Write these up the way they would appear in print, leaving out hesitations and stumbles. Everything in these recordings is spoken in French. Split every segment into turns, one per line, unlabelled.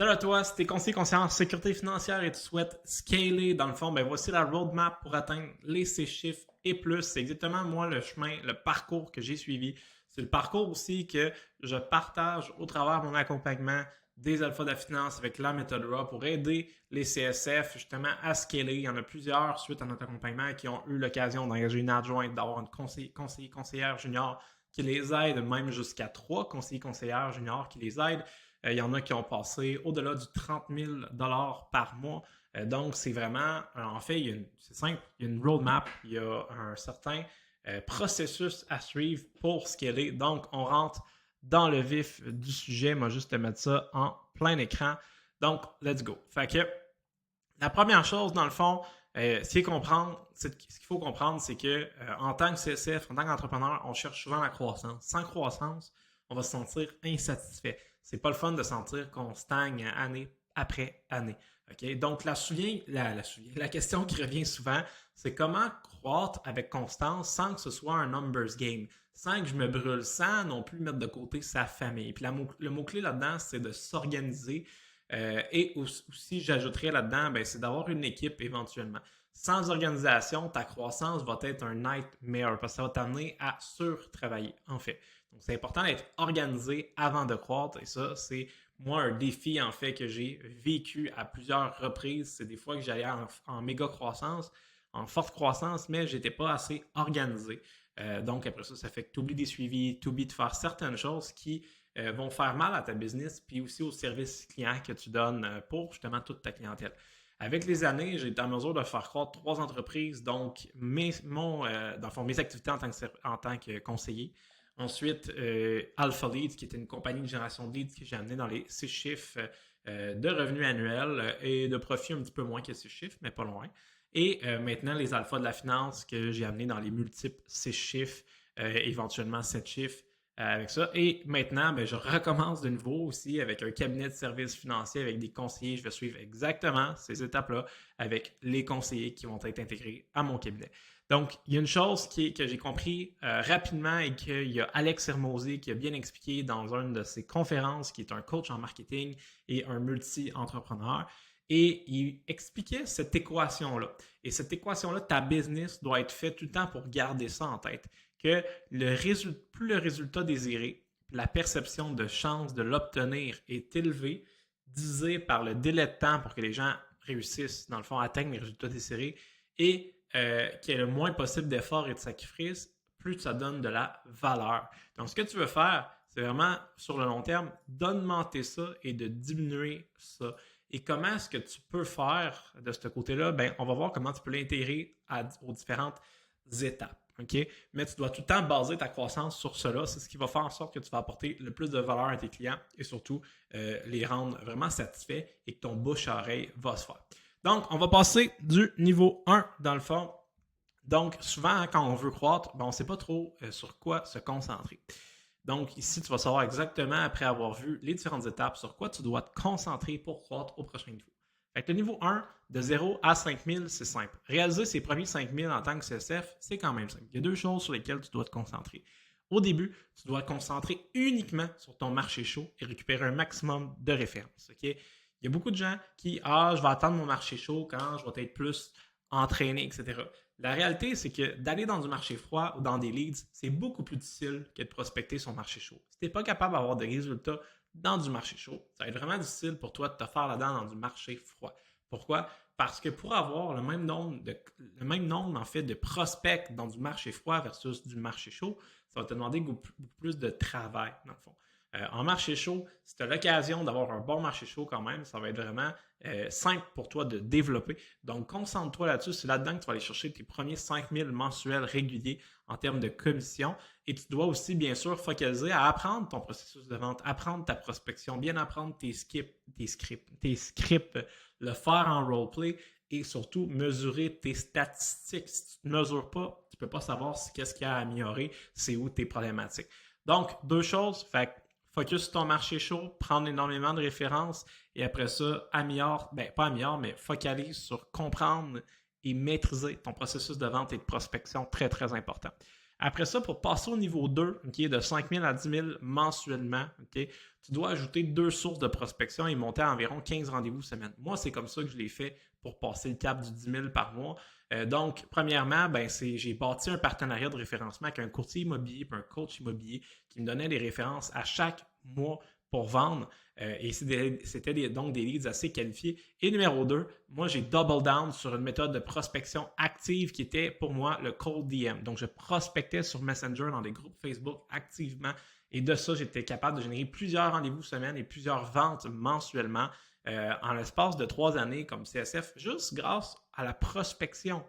Salut à toi, si tu es conseiller en sécurité financière et tu souhaites scaler, dans le fond, ben voici la roadmap pour atteindre les 6 chiffres et plus. C'est exactement moi le chemin, le parcours que j'ai suivi. C'est le parcours aussi que je partage au travers de mon accompagnement des alphas de la finance avec la méthode RAW pour aider les CSF justement à scaler. Il y en a plusieurs suite à notre accompagnement qui ont eu l'occasion d'engager une adjointe, d'avoir une conseillère junior qui les aide, même jusqu'à 3 conseillères juniors qui les aident. Il y en a qui ont passé au-delà du 30 000 par mois. Donc, c'est vraiment, en fait, c'est simple, il y a une roadmap, il y a un certain processus à suivre pour scaler. Donc, on rentre dans le vif du sujet. Moi, juste te mettre ça en plein écran. Donc, let's go. Fait que la première chose, dans le fond, ce qu'il faut comprendre, c'est que en tant que CSF, en tant qu'entrepreneur, on cherche souvent la croissance. Sans croissance, on va se sentir insatisfait. C'est pas le fun de sentir qu'on stagne année après année. Okay? Donc, la question qui revient souvent, c'est comment croître avec constance sans que ce soit un numbers game, sans que je me brûle, sans non plus mettre de côté sa famille. Puis le mot-clé là-dedans, c'est de s'organiser. Et aussi, j'ajouterais là-dedans, ben, c'est d'avoir une équipe éventuellement. Sans organisation, ta croissance va être un nightmare parce que ça va t'amener à surtravailler, en fait. Donc, c'est important d'être organisé avant de croître et ça, c'est moi un défi en fait que j'ai vécu à plusieurs reprises. C'est des fois que j'allais en méga croissance, en forte croissance, mais j'étais pas assez organisé. Donc, après ça, ça fait que tu oublies des suivis, tu oublies de faire certaines choses qui vont faire mal à ta business, puis aussi au service client que tu donnes pour justement toute ta clientèle. Avec les années, j'ai été en mesure de faire croître 3 entreprises, donc dans le fond, mes activités en tant que conseiller. Ensuite, Alpha Leads, qui était une compagnie de génération de leads que j'ai amené dans les 6 chiffres de revenus annuels et de profit un petit peu moins que 6 chiffres, mais pas loin. Et maintenant, les alphas de la finance que j'ai amené dans les multiples 6 chiffres, éventuellement 7 chiffres avec ça. Et maintenant, ben, je recommence de nouveau aussi avec un cabinet de services financiers avec des conseillers. Je vais suivre exactement ces étapes-là avec les conseillers qui vont être intégrés à mon cabinet. Donc, il y a une chose que j'ai compris rapidement et qu'il y a Alex Hermosi qui a bien expliqué dans une de ses conférences, qui est un coach en marketing et un multi-entrepreneur. Et il expliquait cette équation-là. Et cette équation-là, ta business doit être faite tout le temps pour garder ça en tête. Que plus le résultat désiré, la perception de chance de l'obtenir est élevée, divisé par le délai de temps pour que les gens réussissent, dans le fond, à atteindre les résultats désirés, et qu'il y ait le moins possible d'efforts et de sacrifices, plus ça donne de la valeur. Donc, ce que tu veux faire, c'est vraiment, sur le long terme, d'augmenter ça et de diminuer ça. Et comment est-ce que tu peux faire de ce côté-là? Ben, on va voir comment tu peux l'intégrer aux différentes étapes. Okay? Mais tu dois tout le temps baser ta croissance sur cela. C'est ce qui va faire en sorte que tu vas apporter le plus de valeur à tes clients et surtout les rendre vraiment satisfaits et que ton bouche à oreille va se faire. Donc, on va passer du niveau 1 dans le fond. Donc, souvent, quand on veut croître, ben, on ne sait pas trop sur quoi se concentrer. Donc, ici, tu vas savoir exactement, après avoir vu les différentes étapes, sur quoi tu dois te concentrer pour croître au prochain niveau. Fait que le niveau 1, de 0 à 5000, c'est simple. Réaliser ses premiers 5000 en tant que CSF, c'est quand même simple. Il y a 2 choses sur lesquelles tu dois te concentrer. Au début, tu dois te concentrer uniquement sur ton marché chaud et récupérer un maximum de références. Okay? Il y a beaucoup de gens qui, je vais attendre mon marché chaud quand je vais être plus entraîné, etc. La réalité, c'est que d'aller dans du marché froid ou dans des leads, c'est beaucoup plus difficile que de prospecter son marché chaud. Si tu n'es pas capable d'avoir des résultats dans du marché chaud, ça va être vraiment difficile pour toi de te faire là-dedans dans du marché froid. Pourquoi? Parce que pour avoir le même nombre en fait, de prospects dans du marché froid versus du marché chaud, ça va te demander beaucoup plus de travail, dans le fond. En marché chaud, si tu as l'occasion d'avoir un bon marché chaud quand même, ça va être vraiment simple pour toi de développer. Donc, concentre-toi là-dessus. C'est là-dedans que tu vas aller chercher tes premiers 5000 mensuels réguliers en termes de commission. Et tu dois aussi, bien sûr, focaliser à apprendre ton processus de vente, apprendre ta prospection, bien apprendre tes scripts, le faire en roleplay et surtout mesurer tes statistiques. Si tu ne mesures pas, tu ne peux pas savoir qu'est-ce qu'il y a à améliorer, c'est où tes problématiques. Donc, 2 choses, focus sur ton marché chaud, prendre énormément de références et après ça, mais focalise sur comprendre et maîtriser ton processus de vente et de prospection, très, très important. Après ça, pour passer au niveau 2, okay, de 5 000 à 10 000 mensuellement, okay, tu dois ajouter 2 sources de prospection et monter à environ 15 rendez-vous semaine. Moi, c'est comme ça que je l'ai fait pour passer le cap du 10 000 par mois. Donc, premièrement, j'ai bâti un partenariat de référencement avec un courtier immobilier et un coach immobilier qui me donnait des références à chaque mois pour vendre. Et c'était donc des leads assez qualifiés. Et numéro 2, moi, j'ai double down sur une méthode de prospection active qui était pour moi le cold DM. Donc, je prospectais sur Messenger dans des groupes Facebook activement. Et de ça, j'étais capable de générer plusieurs rendez-vous semaine et plusieurs ventes mensuellement en l'espace de 3 années comme CSF, juste grâce à la prospection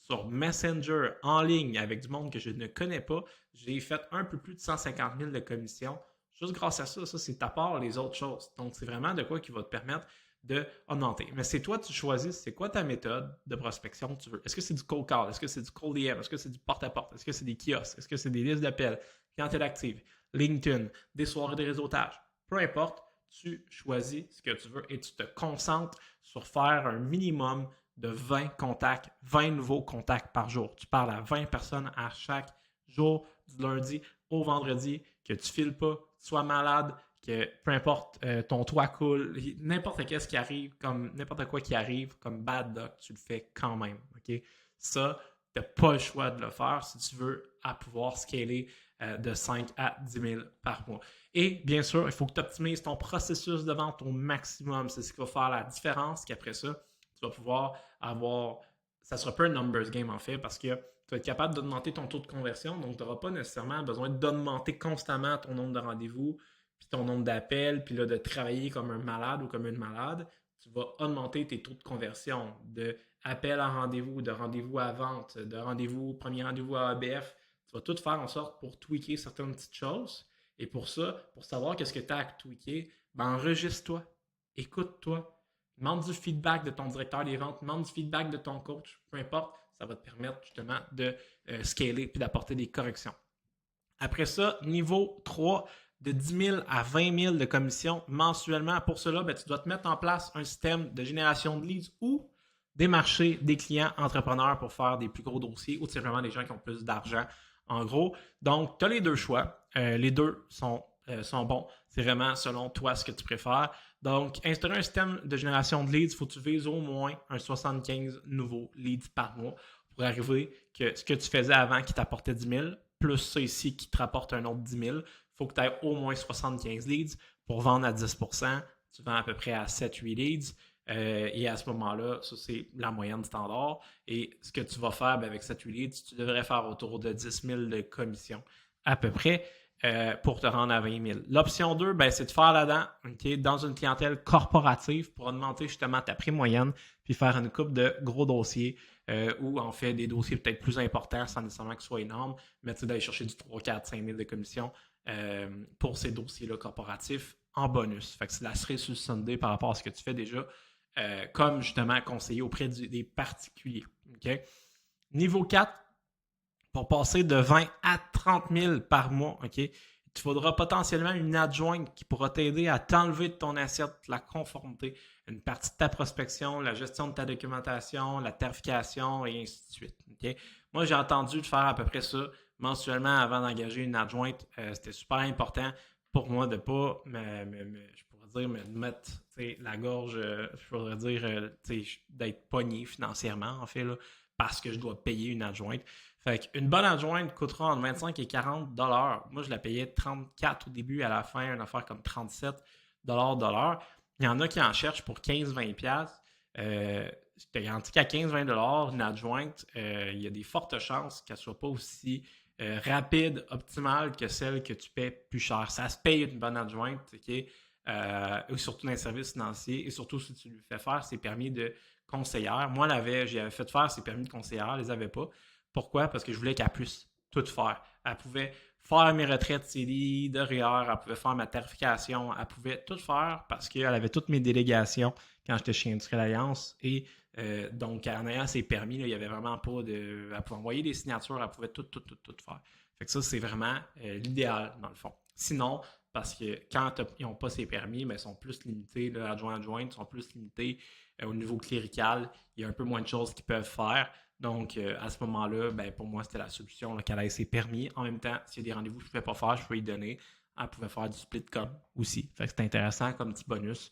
sur Messenger en ligne avec du monde que je ne connais pas. J'ai fait un peu plus de 150 000 de commissions. Juste grâce à ça, c'est à part les autres choses. Donc, c'est vraiment de quoi qui va te permettre d'augmenter. Mais c'est toi, tu choisis, c'est quoi ta méthode de prospection que tu veux. Est-ce que c'est du cold call? Est-ce que c'est du cold DM? Est-ce que c'est du porte-à-porte? Est-ce que c'est des kiosques? Est-ce que c'est des listes d'appels? Clientèle active, LinkedIn, des soirées de réseautage? Peu importe, tu choisis ce que tu veux et tu te concentres sur faire un minimum de 20 contacts, 20 nouveaux contacts par jour. Tu parles à 20 personnes à chaque jour, du lundi au vendredi, que tu files pas, sois malade, que peu importe ton toit coule, n'importe qu'est-ce qui arrive, comme n'importe quoi qui arrive, comme bad luck, tu le fais quand même. Okay? Ça, tu n'as pas le choix de le faire si tu veux à pouvoir scaler de 5 à 10 000 par mois. Et bien sûr, il faut que tu optimises ton processus de vente au maximum. C'est ce qui va faire la différence, qu'après ça, tu vas pouvoir avoir... Ça ne sera pas un numbers game en fait, parce que tu vas être capable d'augmenter ton taux de conversion, donc tu n'auras pas nécessairement besoin d'augmenter constamment ton nombre de rendez-vous, puis ton nombre d'appels, puis là, de travailler comme un malade ou comme une malade. Tu vas augmenter tes taux de conversion, de appel à rendez-vous, de rendez-vous à vente, de rendez-vous, premier rendez-vous à ABF. Tu vas tout faire en sorte pour tweaker certaines petites choses. Et pour ça, pour savoir qu'est-ce que tu as à tweaker, enregistre-toi, écoute-toi, demande du feedback de ton directeur des ventes, demande du feedback de ton coach, peu importe, ça va te permettre justement de scaler puis d'apporter des corrections. Après ça, niveau 3, de 10 000 à 20 000 de commissions mensuellement. Pour cela, tu dois te mettre en place un système de génération de leads ou démarcher des clients entrepreneurs pour faire des plus gros dossiers ou c'est vraiment des gens qui ont plus d'argent en gros. Donc, tu as les deux choix. Les deux sont bons. C'est vraiment selon toi ce que tu préfères. Donc, instaurer un système de génération de leads, il faut que tu vises au moins un 75 nouveaux leads par mois pour arriver que ce que tu faisais avant qui t'apportait 10 000, plus ça ici qui te rapporte un autre 10 000, il faut que tu aies au moins 75 leads pour vendre à 10 %. Tu vends à peu près à 7-8 leads. Et à ce moment-là, ça c'est la moyenne standard. Et ce que tu vas faire avec 7-8 leads, tu devrais faire autour de 10 000 de commission à peu près pour te rendre à 20 000. L'option 2, c'est de faire là-dedans dans une clientèle corporative pour augmenter justement ta prime moyenne puis faire une coupe de gros dossiers ou en fait des dossiers peut-être plus importants sans nécessairement que ce soit énorme, mais d'aller chercher du 3, 4, 5 000 de commission pour ces dossiers-là corporatifs en bonus. Fait que c'est la cerise sur le sundae par rapport à ce que tu fais déjà comme justement conseiller auprès des particuliers. Okay? Niveau 4, pour passer de 20 à 30 000 par mois, okay, tu faudras potentiellement une adjointe qui pourra t'aider à t'enlever de ton assiette la conformité, une partie de ta prospection, la gestion de ta documentation, la tarification et ainsi de suite. Okay? Moi, j'ai entendu de faire à peu près ça mensuellement avant d'engager une adjointe. C'était super important pour moi de ne pas me mettre la gorge, je pourrais dire, d'être pogné financièrement, en fait, là, parce que je dois payer une adjointe. Fait qu'une bonne adjointe coûtera entre 25 et 40 $. Moi, je la payais 34 au début, à la fin, une affaire comme 37 $. Il y en a qui en cherchent pour 15-20$. Je te garantis qu'à 15-20 $, une adjointe, il y a des fortes chances qu'elle ne soit pas aussi rapide, optimale que celle que tu paies plus cher. Ça se paye une bonne adjointe, OK? Surtout dans les services financiers et surtout si tu lui fais faire ses permis de conseillère. Moi, j'avais fait faire ses permis de conseillère, elle les avait pas. Pourquoi? Parce que je voulais qu'elle puisse tout faire. Elle pouvait faire mes retraites CELI, de REER, elle pouvait faire ma tarification, elle pouvait tout faire parce qu'elle avait toutes mes délégations quand j'étais chez Industrielle Alliance et donc en ayant ses permis, là, il n'y avait vraiment pas de... Elle pouvait envoyer des signatures, elle pouvait tout faire. Fait que ça, c'est vraiment l'idéal dans le fond. Sinon, parce que quand ils n'ont pas ces permis, ils sont plus limités, adjoints-adjointes sont plus limités au niveau clérical. Il y a un peu moins de choses qu'ils peuvent faire. Donc, à ce moment-là, pour moi, c'était la solution qu'elle ait ses permis. En même temps, s'il y a des rendez-vous que je ne pouvais pas faire, je peux y donner. elle pouvait faire du split com aussi. Fait que c'est intéressant comme petit bonus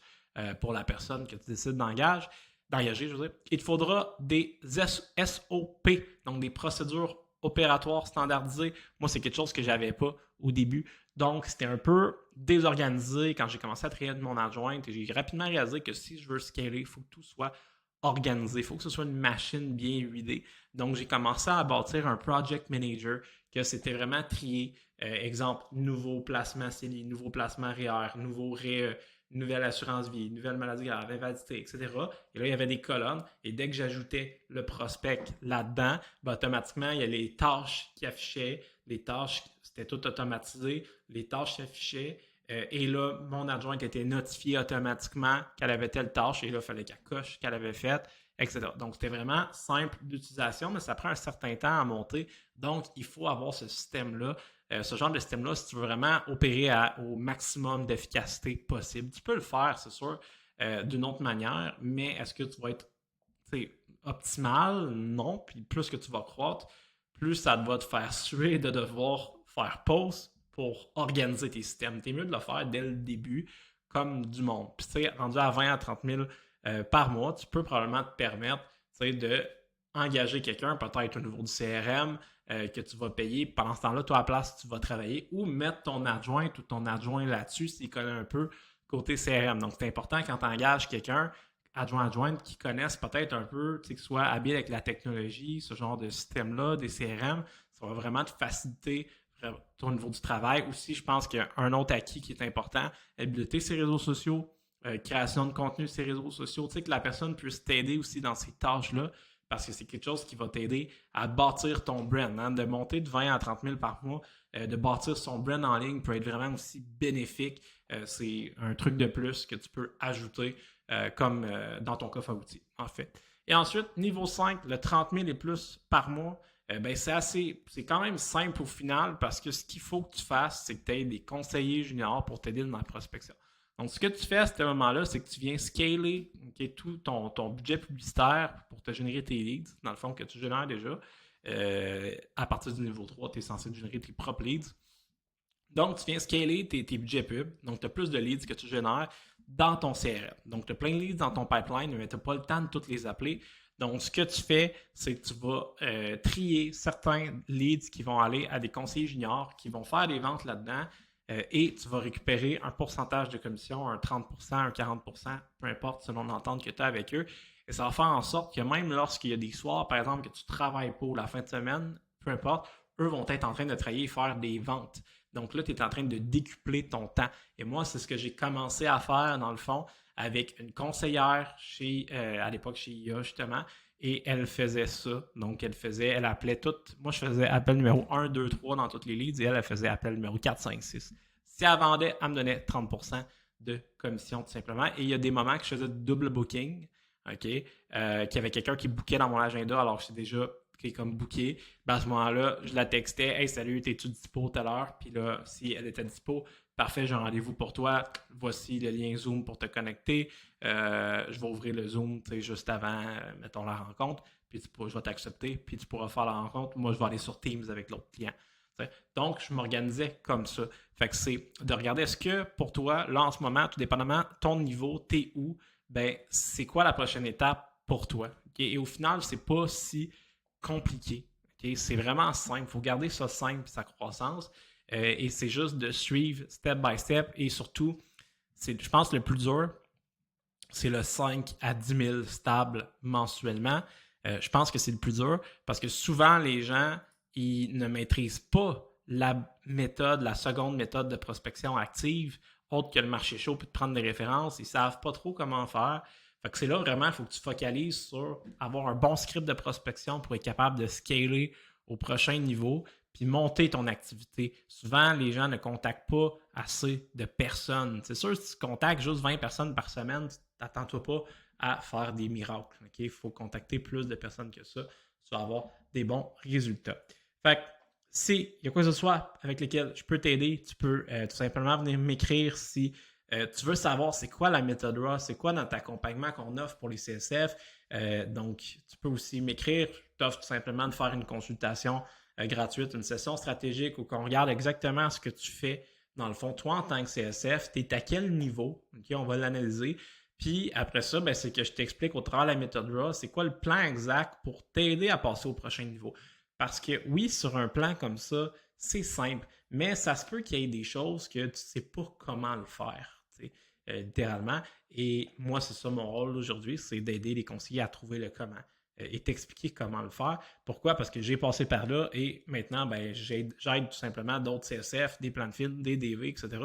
pour la personne que tu décides d'engager. Je veux dire. Il te faudra des SOP, donc des procédures opératoires standardisées. Moi, c'est quelque chose que je n'avais pas au début. Donc, c'était un peu désorganisé quand j'ai commencé à travailler avec mon adjointe et j'ai rapidement réalisé que si je veux scaler, il faut que tout soit organisé. Il faut que ce soit une machine bien huilée. Donc, j'ai commencé à bâtir un project manager que c'était vraiment trié. Exemple, nouveau placement CELI, nouveau placement REER, nouveau REE, nouvelle assurance vie, nouvelle maladie grave, invalidité, etc. Et là, il y avait des colonnes. Et dès que j'ajoutais le prospect là-dedans, ben, automatiquement, il y a les tâches qui affichaient. Les tâches, c'était tout automatisé. Les tâches s'affichaient. Et là, mon adjointe était notifiée automatiquement qu'elle avait telle tâche. Et là, il fallait qu'elle coche qu'elle avait faite, etc. Donc, c'était vraiment simple d'utilisation, mais ça prend un certain temps à monter. Donc, il faut avoir ce système-là. Ce genre de système-là, si tu veux vraiment opérer au maximum d'efficacité possible, tu peux le faire, c'est sûr, d'une autre manière, mais est-ce que tu vas être optimal? Non. Puis plus que tu vas croître, plus ça va te faire suer de devoir faire pause pour organiser tes systèmes. T'es mieux de le faire dès le début, comme du monde. Puis tu sais, rendu à 20 à 30 000 par mois, tu peux probablement te permettre de engager quelqu'un, peut-être au niveau du CRM, que tu vas payer. Pendant ce temps-là, toi, à la place, tu vas travailler ou mettre ton adjointe ou ton adjoint là-dessus s'il connaît un peu côté CRM. Donc, c'est important quand tu engages quelqu'un, adjointe, qui connaisse peut-être un peu, qui soit habile avec la technologie, ce genre de système-là, des CRM. Ça va vraiment te faciliter au niveau du travail. Aussi, je pense qu'il y a un autre acquis qui est important, habileté sur les réseaux sociaux, création de contenu sur les réseaux sociaux, que la personne puisse t'aider aussi dans ces tâches-là, parce que c'est quelque chose qui va t'aider à bâtir ton brand, hein, de monter de 20 à 30 000 par mois, de bâtir son brand en ligne peut être vraiment aussi bénéfique. C'est un truc de plus que tu peux ajouter comme dans ton coffre à outils, en fait. Et ensuite, niveau 5, le 30 000 et plus par mois, c'est quand même simple au final parce que ce qu'il faut que tu fasses, c'est que tu aies des conseillers juniors pour t'aider dans la prospection. Donc, ce que tu fais à ce moment-là, c'est que tu viens scaler tout ton budget publicitaire pour te générer tes leads, dans le fond, que tu génères déjà. À partir du niveau 3, tu es censé générer tes propres leads. Donc, tu viens scaler tes budgets pub. Donc, tu as plus de leads que tu génères dans ton CRM. Donc, tu as plein de leads dans ton pipeline, mais tu n'as pas le temps de toutes les appeler. Donc, ce que tu fais, c'est que tu vas trier certains leads qui vont aller à des conseillers juniors qui vont faire des ventes là-dedans. Et tu vas récupérer un pourcentage de commission, un 30%, un 40%, peu importe selon l'entente que tu as avec eux. Et ça va faire en sorte que même lorsqu'il y a des soirs, par exemple, que tu travailles pour la fin de semaine, peu importe, eux vont être en train de travailler et faire des ventes. Donc là, tu es en train de décupler ton temps. Et moi, c'est ce que j'ai commencé à faire, dans le fond, avec une conseillère à l'époque chez IA, justement. Et elle faisait ça. Donc, elle appelait toutes. Moi, je faisais appel numéro 1, 2, 3 dans toutes les leads et elle faisait appel numéro 4, 5, 6. Si elle vendait, elle me donnait 30% de commission, tout simplement. Et il y a des moments que je faisais double booking, OK? Qu'il y avait quelqu'un qui bookait dans mon agenda alors que c'est déjà comme booké. Ben à ce moment-là, je la textais. Hey, salut, t'es-tu dispo tout à l'heure? Puis là, si elle était dispo, parfait, j'ai un rendez-vous pour toi. Voici le lien Zoom pour te connecter. Je vais ouvrir le Zoom juste avant, mettons, la rencontre. Puis je vais t'accepter. Puis tu pourras faire la rencontre. Moi, je vais aller sur Teams avec l'autre client. T'sais. Donc, je m'organisais comme ça. Fait que c'est de regarder est-ce que pour toi, là, en ce moment, tout dépendamment ton niveau, t'es où, ben, c'est quoi la prochaine étape pour toi? Okay? Et au final, c'est pas si compliqué. Okay? C'est vraiment simple. Il faut garder ça simple, sa croissance. Et c'est juste de suivre step by step. Et surtout, je pense le plus dur, c'est le 5 à 10 000 stable mensuellement. Je pense que c'est le plus dur parce que souvent, les gens, ils ne maîtrisent pas la seconde méthode de prospection active, autre que le marché chaud, puis de prendre des références. Ils ne savent pas trop comment faire. Fait que c'est là vraiment, il faut que tu focalises sur avoir un bon script de prospection pour être capable de scaler au prochain niveau, puis monter ton activité. Souvent, les gens ne contactent pas assez de personnes. C'est sûr, si tu contactes juste 20 personnes par semaine, t'attends-toi pas à faire des miracles. Okay? Il faut contacter plus de personnes que ça. Tu vas avoir des bons résultats. Fait que s'il y a quoi que ce soit avec lequel je peux t'aider, tu peux tout simplement venir m'écrire si tu veux savoir c'est quoi la méthode RAW, c'est quoi notre accompagnement qu'on offre pour les CSF. Donc, tu peux aussi m'écrire. Je t'offre tout simplement de faire une consultation gratuite, une session stratégique où on regarde exactement ce que tu fais dans le fond, toi, en tant que CSF, tu es à quel niveau? Okay, on va l'analyser. Puis après ça, ben, c'est que je t'explique au travers de la méthode RAW, c'est quoi le plan exact pour t'aider à passer au prochain niveau. Parce que oui, sur un plan comme ça, c'est simple, mais ça se peut qu'il y ait des choses que tu ne sais pas comment le faire, littéralement. Et moi, c'est ça mon rôle aujourd'hui, c'est d'aider les conseillers à trouver le comment et t'expliquer comment le faire. Pourquoi? Parce que j'ai passé par là et maintenant, ben, j'aide tout simplement d'autres CSF, des plans de film, des DV, etc.,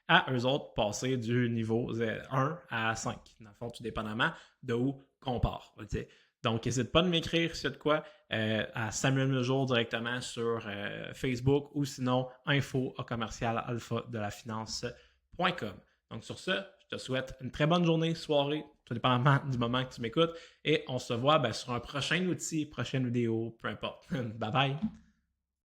à eux autres passer du niveau 1 à 5. Dans le fond, tout dépendamment de où qu'on part. Okay? Donc, n'hésite pas de m'écrire si y a de quoi à Samuel Lejour directement sur Facebook ou sinon info@alpha-de-la-finance.com. Donc, sur ce, je te souhaite une très bonne journée, soirée, tout dépendamment du moment que tu m'écoutes. Et on se voit sur un prochain outil, prochaine vidéo, peu importe. Bye bye!